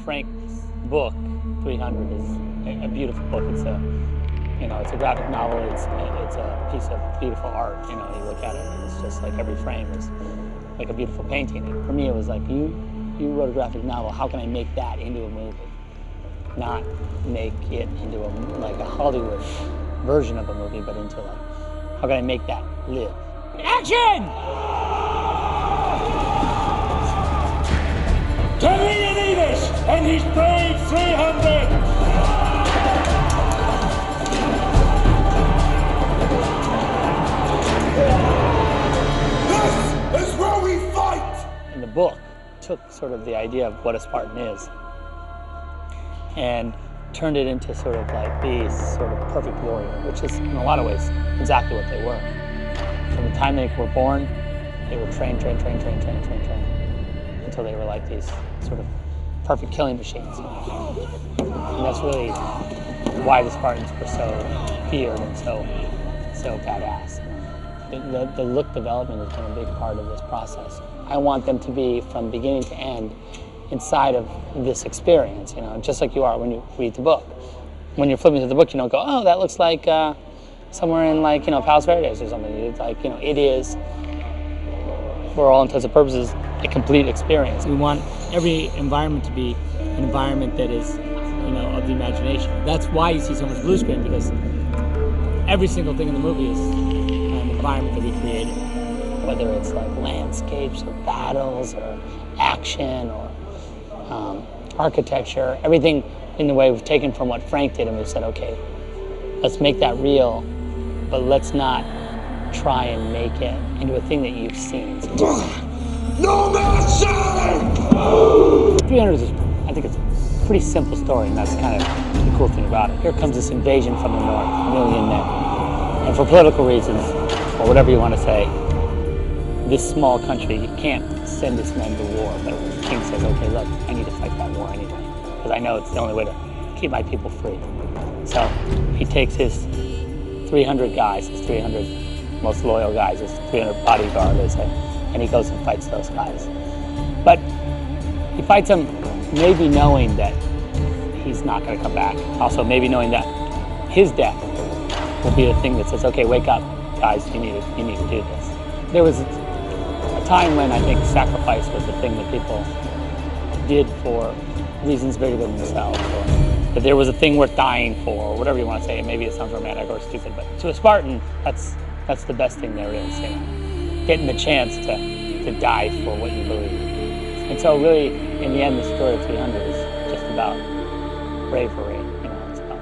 Frank's book, 300, is a beautiful book. It's it's a graphic novel. It's a piece of beautiful art. You look at it, and it's just like every frame is like a beautiful painting. And for me, it was like, you wrote a graphic novel. How can I make that into a movie? Not make it into a Hollywood version of a movie, but into how can I make that live? Action! To Leonidas and his brave 300! This is where we fight! And the book took sort of the idea of what a Spartan is and turned it into sort of like these sort of perfect warrior, which is in a lot of ways exactly what they were. From the time they were born, they were trained until they were like these sort of perfect killing machines. And that's really why the Spartans were so feared and so badass. The look development has been a big part of this process. I want them to be, from beginning to end, inside of this experience, just like you are when you read the book. When you're flipping through the book, you don't go, oh, that looks like somewhere in Palos Verdes or something. It's like, it is, for all intents and purposes, a complete experience. We want every environment to be an environment that is, of the imagination. That's why you see so much blue screen, because every single thing in the movie is an environment that we created. Whether it's like landscapes or battles or action or architecture, everything in the way we've taken from what Frank did, and we've said, okay, let's make that real, but let's not try and make it into a thing that you've seen. No mercy! 300 is, I think it's a pretty simple story, and that's kind of the cool thing about it. Here comes this invasion from the north, 1 million men. And for political reasons, or whatever you want to say, this small country, you can't send its men to war, but the king says, okay, look, I need to fight that war anyway, because I know it's the only way to keep my people free. So he takes his 300 guys, his 300 most loyal guys, his 300 bodyguard, they say, and he goes and fights those guys. But he fights them maybe knowing that he's not going to come back. Also maybe knowing that his death will be the thing that says, okay, wake up, guys, you need to do this. There was a time when I think sacrifice was the thing that people did for reasons bigger than themselves, or that there was a thing worth dying for, or whatever you want to say. Maybe it sounds romantic or stupid, but to a Spartan, that's the best thing there is, getting the chance to die for what you believe. And so really, in the end, the story of 300 is just about bravery. It's about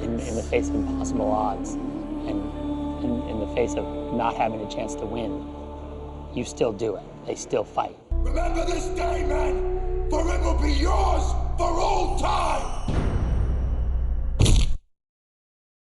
in the face of impossible odds, and in the face of not having a chance to win, you still do it. They still fight. Remember this day, men, for it will be yours for all time!